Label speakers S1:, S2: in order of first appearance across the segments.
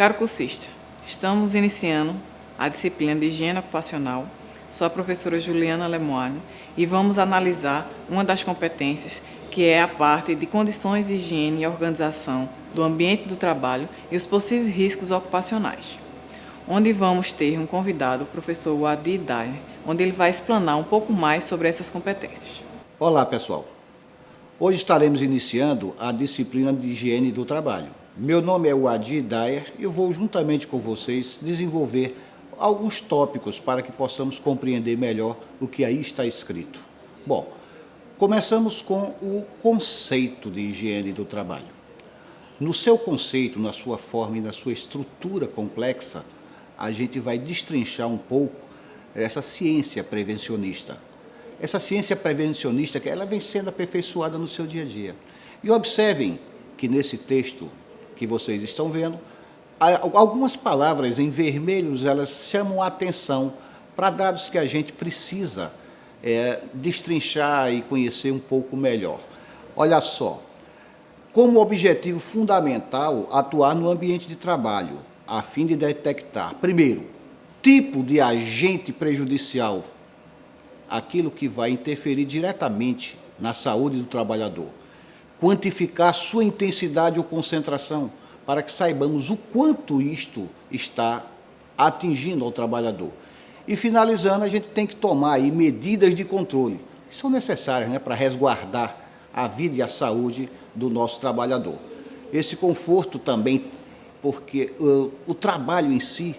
S1: Caro cursista, estamos iniciando a disciplina de Higiene Ocupacional. Sou a professora Juliana Lemoine e vamos analisar uma das competências, que é a parte de condições de higiene e organização do ambiente do trabalho e os possíveis riscos ocupacionais, onde vamos ter um convidado, o professor Wadi Dayer, onde ele vai explanar um pouco mais sobre essas competências.
S2: Olá, pessoal. Hoje estaremos iniciando a disciplina de higiene do trabalho. Meu nome é Wadi Dayer e eu vou, juntamente com vocês, desenvolver alguns tópicos para que possamos compreender melhor o que aí está escrito. Bom, começamos com o conceito de higiene do trabalho. No seu conceito, na sua forma e na sua estrutura complexa, a gente vai destrinchar um pouco essa ciência prevencionista. Essa ciência prevencionista, que ela vem sendo aperfeiçoada no seu dia a dia. E observem que nesse texto que vocês estão vendo, algumas palavras em vermelhos, elas chamam a atenção para dados que a gente precisa destrinchar e conhecer um pouco melhor. Olha só, como objetivo fundamental, atuar no ambiente de trabalho, a fim de detectar, primeiro, tipo de agente prejudicial, aquilo que vai interferir diretamente na saúde do trabalhador, quantificar sua intensidade ou concentração, para que saibamos o quanto isto está atingindo ao trabalhador. E finalizando, a gente tem que tomar aí medidas de controle, que são necessárias, para resguardar a vida e a saúde do nosso trabalhador. Esse conforto também, porque o trabalho em si,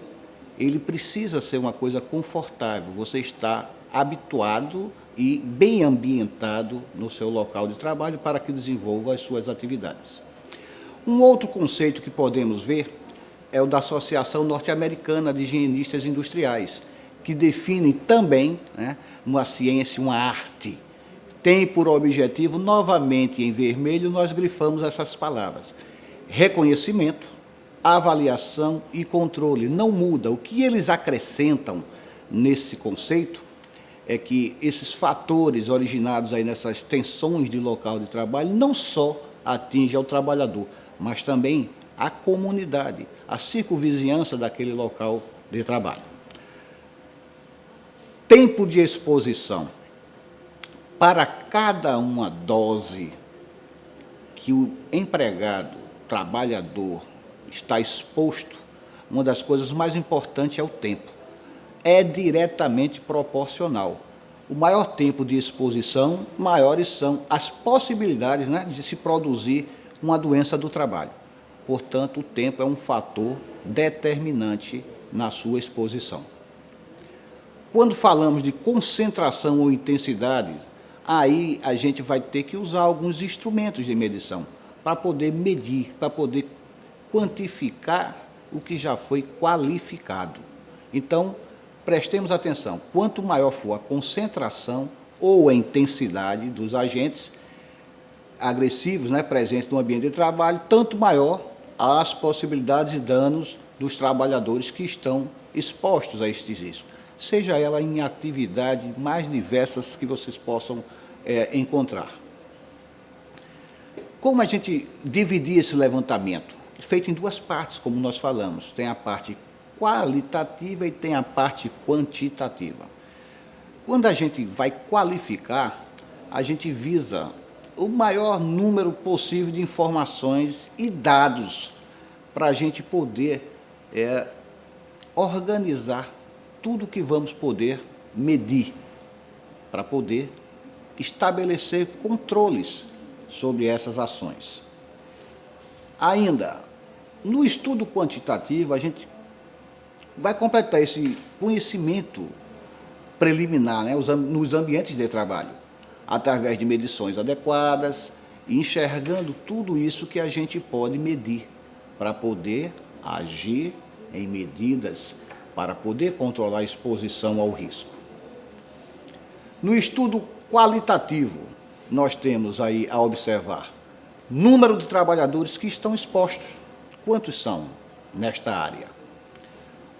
S2: ele precisa ser uma coisa confortável, você está habituado e bem ambientado no seu local de trabalho para que desenvolva as suas atividades. Um outro conceito que podemos ver é o da Associação Norte-Americana de Higienistas Industriais, que define também uma ciência, uma arte. Tem por objetivo, novamente em vermelho, nós grifamos essas palavras: reconhecimento, avaliação e controle. Não muda. O que eles acrescentam nesse conceito é que esses fatores originados aí nessas tensões de local de trabalho não só atingem ao trabalhador, mas também a comunidade, a circunvizinhança daquele local de trabalho. Tempo de exposição. Para cada uma dose que o empregado, trabalhador, está exposto, uma das coisas mais importantes é o tempo. É diretamente proporcional. O maior tempo de exposição, maiores são as possibilidades de se produzir uma doença do trabalho. Portanto, o tempo é um fator determinante na sua exposição. Quando falamos de concentração ou intensidade, aí a gente vai ter que usar alguns instrumentos de medição para poder medir, para poder quantificar o que já foi qualificado. Então, prestemos atenção, quanto maior for a concentração ou a intensidade dos agentes agressivos presentes no ambiente de trabalho, tanto maior as possibilidades de danos dos trabalhadores que estão expostos a estes riscos, seja ela em atividades mais diversas que vocês possam encontrar. Como a gente dividir esse levantamento? Feito em duas partes, como nós falamos. Tem a parte qualitativa e tem a parte quantitativa. Quando a gente vai qualificar, a gente visa o maior número possível de informações e dados para a gente poder organizar tudo que vamos poder medir, para poder estabelecer controles sobre essas ações. Ainda, no estudo quantitativo, a gente vai completar esse conhecimento preliminar nos ambientes de trabalho, através de medições adequadas, enxergando tudo isso que a gente pode medir, para poder agir em medidas, para poder controlar a exposição ao risco. No estudo qualitativo, nós temos aí a observar número de trabalhadores que estão expostos. Quantos são nesta área?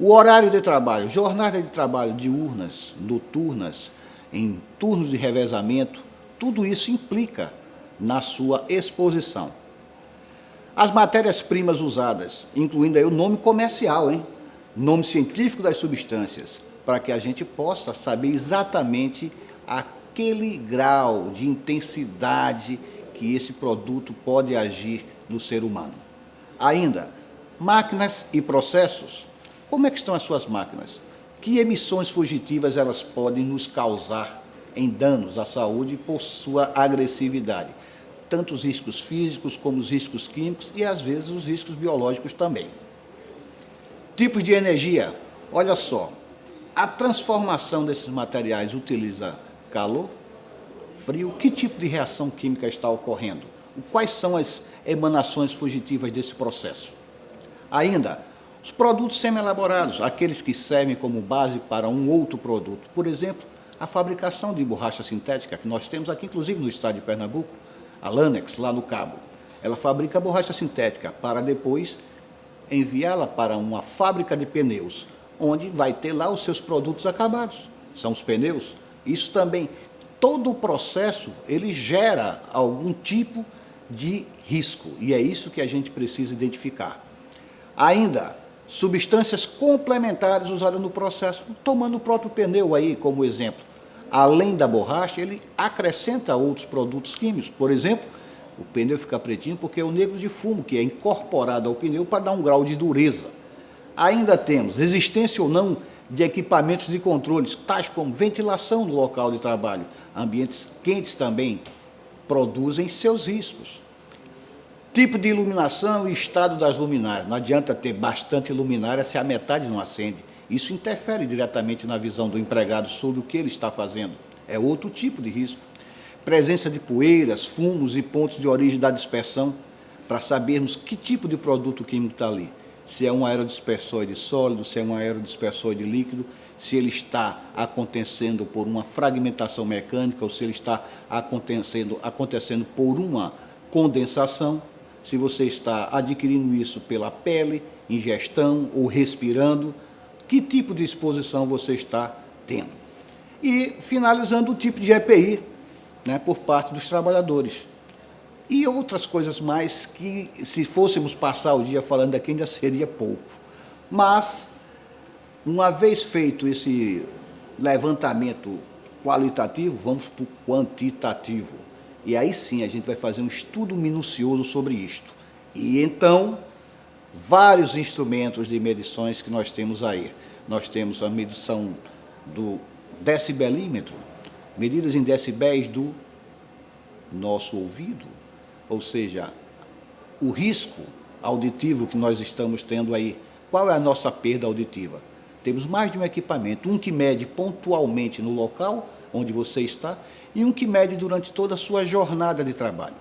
S2: O horário de trabalho, jornada de trabalho diurnas, noturnas, em turnos de revezamento, tudo isso implica na sua exposição. As matérias-primas usadas, incluindo aí o nome comercial, nome científico das substâncias, para que a gente possa saber exatamente aquele grau de intensidade que esse produto pode agir no ser humano. Ainda, máquinas e processos. Como é que estão as suas máquinas? Que emissões fugitivas elas podem nos causar em danos à saúde por sua agressividade? Tanto os riscos físicos como os riscos químicos e, às vezes, os riscos biológicos também. Tipos de energia. Olha só, a transformação desses materiais utiliza calor, frio? Que tipo de reação química está ocorrendo? Quais são as emanações fugitivas desse processo? Ainda, os produtos semi-elaborados, aqueles que servem como base para um outro produto. Por exemplo, a fabricação de borracha sintética, que nós temos aqui, inclusive no estado de Pernambuco, a Lanex, lá no Cabo. Ela fabrica borracha sintética para depois enviá-la para uma fábrica de pneus, onde vai ter lá os seus produtos acabados. São os pneus. Isso também, todo o processo, ele gera algum tipo de risco, e é isso que a gente precisa identificar. Ainda, substâncias complementares usadas no processo, tomando o próprio pneu aí como exemplo. Além da borracha, ele acrescenta outros produtos químicos. Por exemplo, o pneu fica pretinho porque é o negro de fumo, que é incorporado ao pneu para dar um grau de dureza. Ainda temos resistência ou não de equipamentos de controles, tais como ventilação no local de trabalho. Ambientes quentes também produzem seus riscos. Tipo de iluminação e estado das luminárias. Não adianta ter bastante luminária se a metade não acende. Isso interfere diretamente na visão do empregado sobre o que ele está fazendo. É outro tipo de risco. Presença de poeiras, fumos e pontos de origem da dispersão, para sabermos que tipo de produto químico está ali. Se é um aerodispersor de sólido, se é um aerodispersor de líquido, se ele está acontecendo por uma fragmentação mecânica ou se ele está acontecendo por uma condensação, se você está adquirindo isso pela pele, ingestão ou respirando, que tipo de exposição você está tendo. E finalizando o tipo de EPI, por parte dos trabalhadores. E outras coisas mais que, se fôssemos passar o dia falando aqui, ainda seria pouco. Mas, uma vez feito esse levantamento qualitativo, vamos para o quantitativo. E aí sim a gente vai fazer um estudo minucioso sobre isto. E então, vários instrumentos de medições que nós temos aí. Nós temos a medição do decibelímetro, medidas em decibéis do nosso ouvido, ou seja, o risco auditivo que nós estamos tendo aí. Qual é a nossa perda auditiva? Temos mais de um equipamento, um que mede pontualmente no local onde você está e um que mede durante toda a sua jornada de trabalho.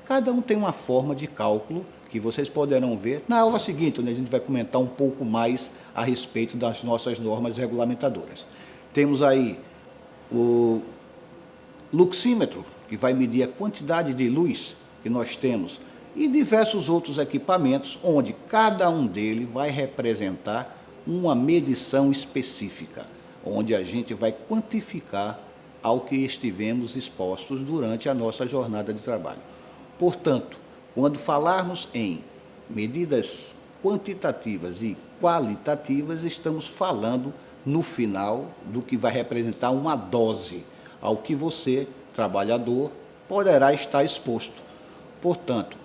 S2: Cada um tem uma forma de cálculo que vocês poderão ver na aula seguinte, onde a gente vai comentar um pouco mais a respeito das nossas normas regulamentadoras. Temos aí o luxímetro, que vai medir a quantidade de luz que nós temos, e diversos outros equipamentos, onde cada um deles vai representar uma medição específica, onde a gente vai quantificar ao que estivemos expostos durante a nossa jornada de trabalho. Portanto, quando falarmos em medidas quantitativas e qualitativas, estamos falando, no final, do que vai representar uma dose ao que você, trabalhador, poderá estar exposto. Portanto,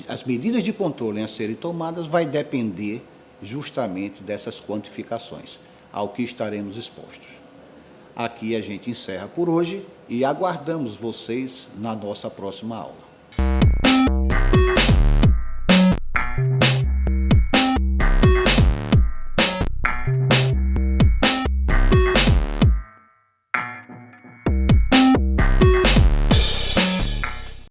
S2: as medidas de controle a serem tomadas vai depender justamente dessas quantificações, ao que estaremos expostos. Aqui a gente encerra por hoje e aguardamos vocês na nossa próxima aula.